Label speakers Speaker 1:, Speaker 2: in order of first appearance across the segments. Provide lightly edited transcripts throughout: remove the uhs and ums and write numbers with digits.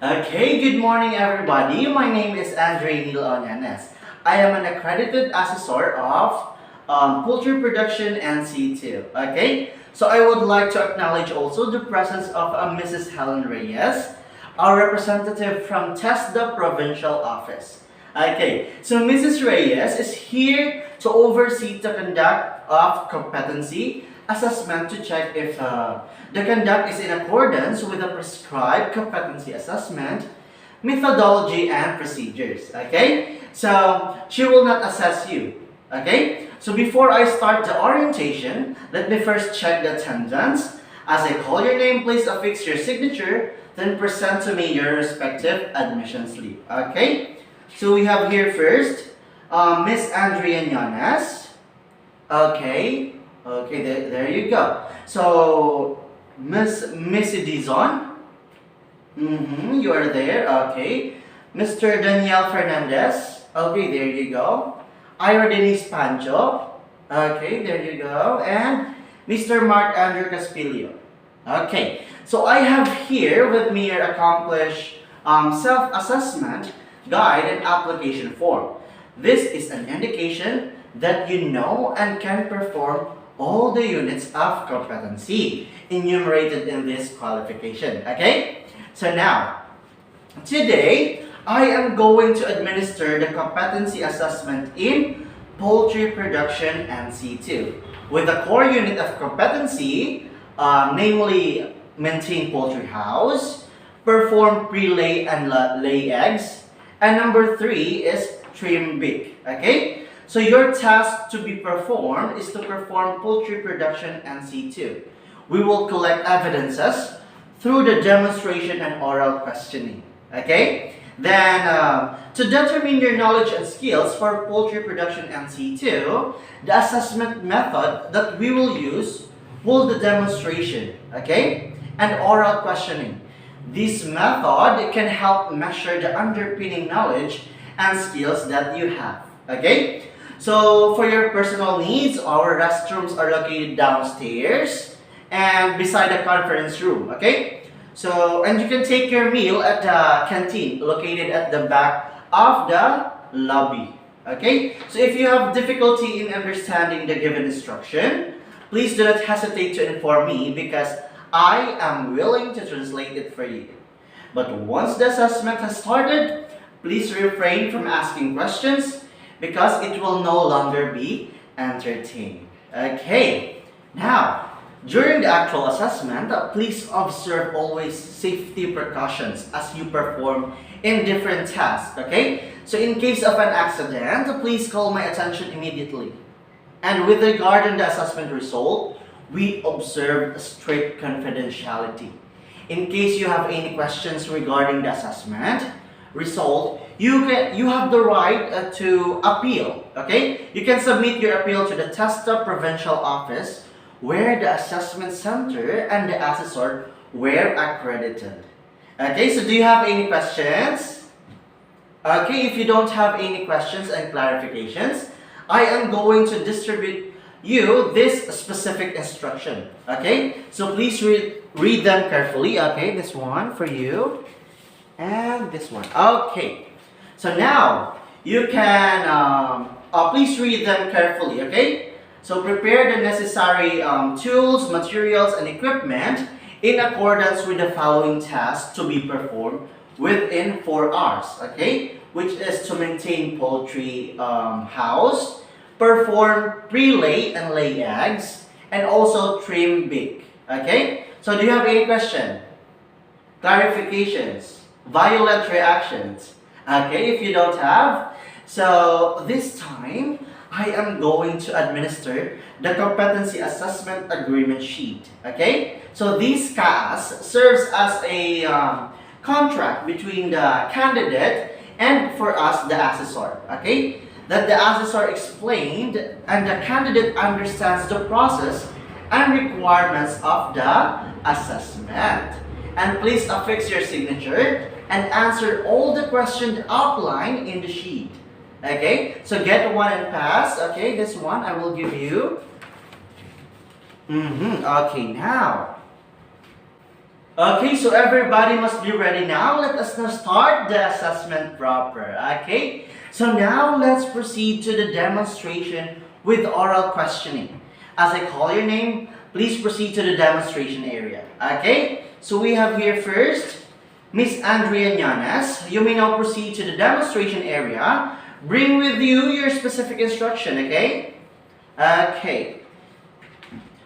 Speaker 1: Okay, good morning everybody. My name is Andre Neil Onyanes. I am an accredited assessor of poultry production and C2. Okay, so I would like to acknowledge also the presence of Mrs. Helen Reyes, our representative from TESDA Provincial Office. Okay, so Mrs. Reyes is here to oversee the conduct of competency assessment to check if the conduct is in accordance with the prescribed competency assessment methodology and procedures. Okay, so she will not assess you. Okay, so before I start the orientation, let me first check the attendance. As I call your name, please affix your signature, then present to me your respective admission slip. Okay, so we have here first Miss Andrea Llanes. Okay, there you go. So Missy Dizon, you are there. Okay, Mr. Daniel Fernandez. Okay, there you go. Ira Denise Pancho. Okay, there you go. And Mr. Mark Andrew Caspilio. Okay, so I have here with me your accomplished self-assessment guide and application form. This is an indication that you know and can perform all the units of competency enumerated in this qualification. Okay? So now, today, I am going to administer the competency assessment in poultry production and C2 with the core unit of competency, namely maintain poultry house, perform pre-lay and lay eggs, and number 3 is trim beak. Okay? So your task to be performed is to perform poultry production and C2. We will collect evidences through the demonstration and oral questioning. Okay? Then, to determine your knowledge and skills for poultry production and C2, the assessment method that we will use will the demonstration, okay, and oral questioning. This method can help measure the underpinning knowledge and skills that you have. Okay? So, for your personal needs, our restrooms are located downstairs and beside the conference room. Okay? So, and you can take your meal at the canteen located at the back of the lobby. Okay? So, if you have difficulty in understanding the given instruction, please do not hesitate to inform me because I am willing to translate it for you. But once the assessment has started, please refrain from asking questions because it will no longer be entertained. Okay, now, during the actual assessment, please observe always safety precautions as you perform in different tasks, okay? So in case of an accident, please call my attention immediately. And with regard to the assessment result, we observe strict confidentiality. In case you have any questions regarding the assessment result, you have the right to appeal. Okay, you can submit your appeal to the TESDA Provincial Office, where the assessment center and the assessor were accredited. Okay, so do you have any questions? Okay, if you don't have any questions and clarifications, I am going to distribute you this specific instruction. Okay, so please read them carefully. Okay, this one for you and this one. Okay, so now you can please read them carefully. Okay, so prepare the necessary tools, materials, and equipment in accordance with the following tasks to be performed within 4 hours. Okay, which is to maintain poultry house, perform pre-lay and lay eggs, and also trim beak. Okay, so do you have any question, clarifications, violent reactions? Okay, if you don't have, so this time I am going to administer the competency assessment agreement sheet. Okay, so this CAS serves as a contract between the candidate and for us, the assessor. Okay, that the assessor explained and the candidate understands the process and requirements of the assessment. And please affix your signature and answer all the questions outlined in the sheet. Okay, so get one and pass. Okay, this one I will give you. Okay, now Okay, so everybody must be ready now. Let us now start the assessment proper. Okay, so now let's proceed to the demonstration with oral questioning. As I call your name, please proceed to the demonstration area. Okay, so we have here first Miss Andrea Llanes. You may now proceed to the demonstration area. Bring with you your specific instruction, okay? Okay.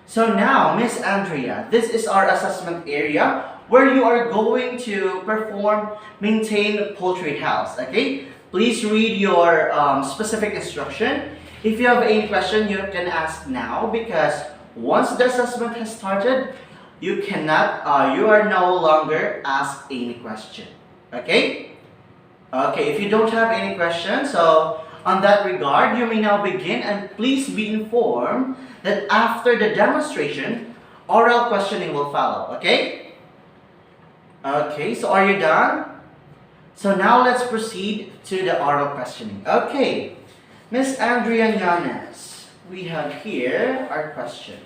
Speaker 1: So now, Miss Andrea, this is our assessment area where you are going to maintain poultry house, okay? Please read your specific instruction. If you have any question, you can ask now because once the assessment has started, you are no longer asked any question, okay? Okay, if you don't have any questions, so on that regard, you may now begin and please be informed that after the demonstration, oral questioning will follow, okay? Okay, so are you done? So now let's proceed to the oral questioning. Okay, Miss Andrea Llanes, we have here our question.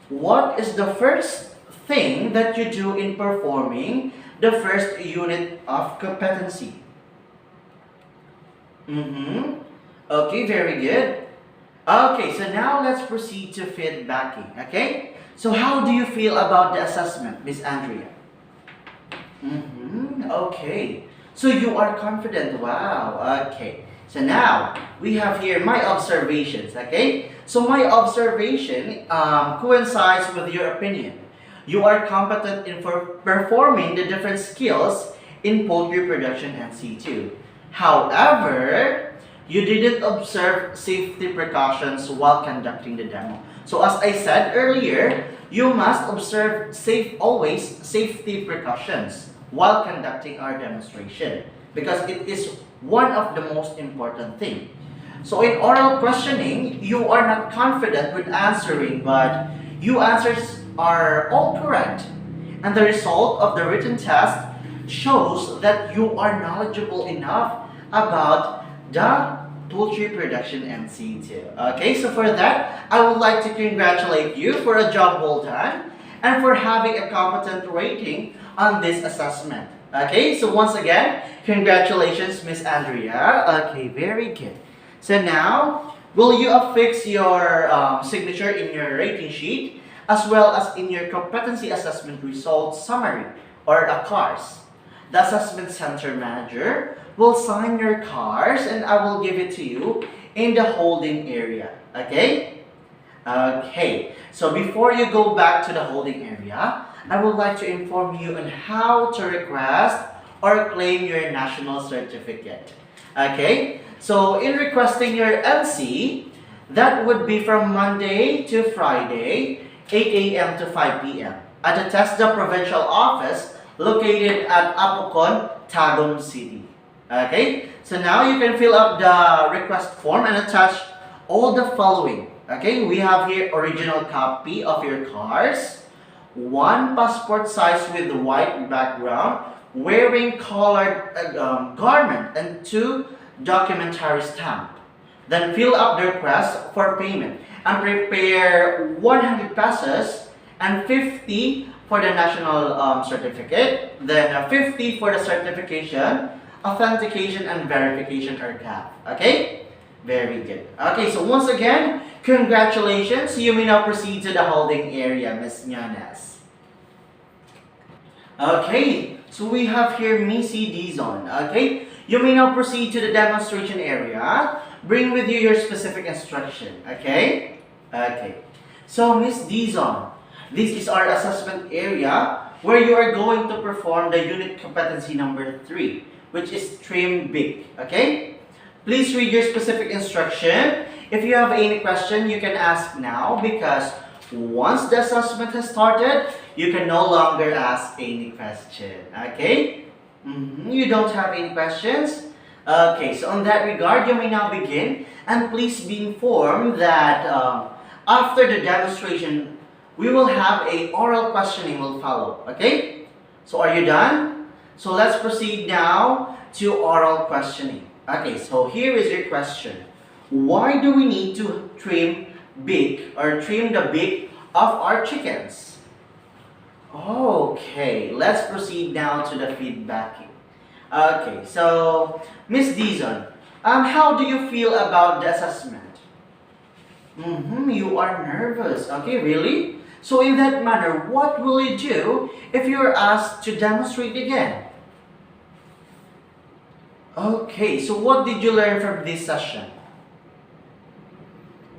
Speaker 1: What is the first thing that you do in performing the first unit of competency? Okay, very good. Okay, so now let's proceed to feedbacking. Okay, so how do you feel about the assessment, Miss Andrea? Okay, so you are confident. Wow. Okay, so now we have here my observations. Okay, so my observation coincides with your opinion. You are competent in performing the different skills in poultry production and C2. However, you didn't observe safety precautions while conducting the demo. So as I said earlier, you must observe always safety precautions while conducting our demonstration because it is one of the most important things. So in oral questioning, you are not confident with answering, but your answers are all correct. And the result of the written test shows that you are knowledgeable enough about the poultry production and C2. Okay, so for that, I would like to congratulate you for a job well done and for having a competent rating on this assessment. Okay, so once again, congratulations, Miss Andrea. Okay, very good. So now, will you affix your signature in your rating sheet as well as in your competency assessment results summary or a CARS? The assessment center manager will sign your CARS and I will give it to you in the holding area. Okay? Okay. So before you go back to the holding area, I would like to inform you on how to request or claim your national certificate. Okay? So in requesting your NC, that would be from Monday to Friday, 8 a.m. to 5 p.m. at the TESDA Provincial Office located at Apocon, Tagum City. Okay, so now you can fill up the request form and attach all the following. Okay, we have here original copy of your CARS, one passport size with white background, wearing colored garment, and two documentary stamp. Then fill up the request for payment and prepare 100 pesos and 50 for the national certificate, then 50 for the certification, authentication, and verification or CAP. Okay? Very good. Okay, so once again, congratulations. You may now proceed to the holding area, Ms. Llanes. Okay, so we have here Missy Dizon. Okay, you may now proceed to the demonstration area. Bring with you your specific instruction. Okay? Okay. So, Miss Dizon, this is our assessment area where you are going to perform the unit competency number 3, which is trim big. Okay? Please read your specific instruction. If you have any question, you can ask now because once the assessment has started, you can no longer ask any question. Okay? You don't have any questions? Okay, so on that regard, you may now begin. And please be informed that after the demonstration, we will have a oral questioning will follow. Okay? So are you done? So let's proceed now to oral questioning. Okay, so here is your question. Why do we need to trim the beak of our chickens? Okay, let's proceed now to the feedbacking. Okay, so Miss Dizon, how do you feel about the assessment? You are nervous. Okay, really? So in that manner, what will you do if you're asked to demonstrate again? Okay, so what did you learn from this session?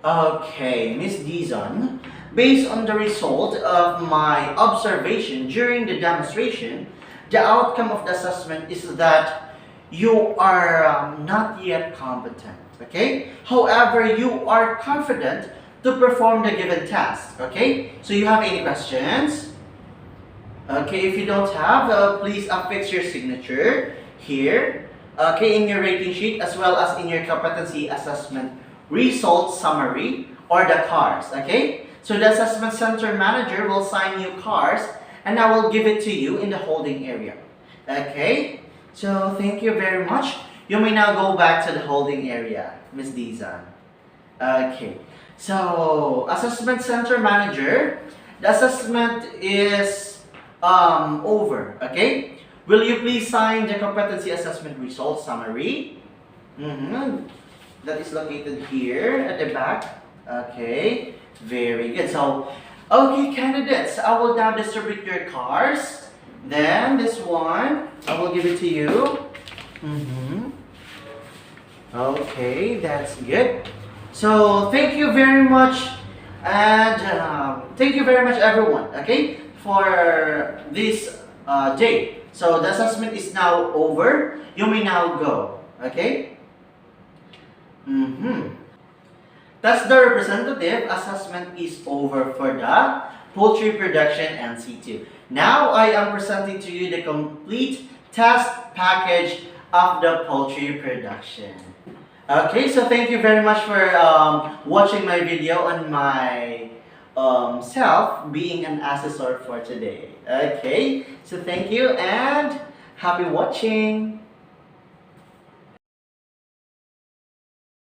Speaker 1: Okay, Miss Dizon, based on the result of my observation during the demonstration, the outcome of the assessment is that you are not yet competent. Okay? However, you are confident to perform the given task. Okay? So you have any questions? Okay, if you don't have, please affix your signature here. Okay, in your rating sheet as well as in your competency assessment results summary or the cars. Okay, so the assessment center manager will sign you cars and I will give it to you in the holding area. Okay, so thank you very much. You may now go back to the holding area, Miss Dizan. Okay, so assessment center manager, the assessment is over. Okay, will you please sign the competency assessment results summary? That is located here at the back. Okay, very good. So, okay, candidates, I will now distribute your cards. Then this one, I will give it to you. Okay, that's good. So, thank you very much, and thank you very much, everyone. Okay, for this day. So the assessment is now over. You may now go. Okay. Thus, the representative assessment is over for the poultry production NC2. Now, I am presenting to you the complete test package of the poultry production. Okay, so thank you very much for watching my video on my self being an assessor for today. Okay, so thank you and happy watching.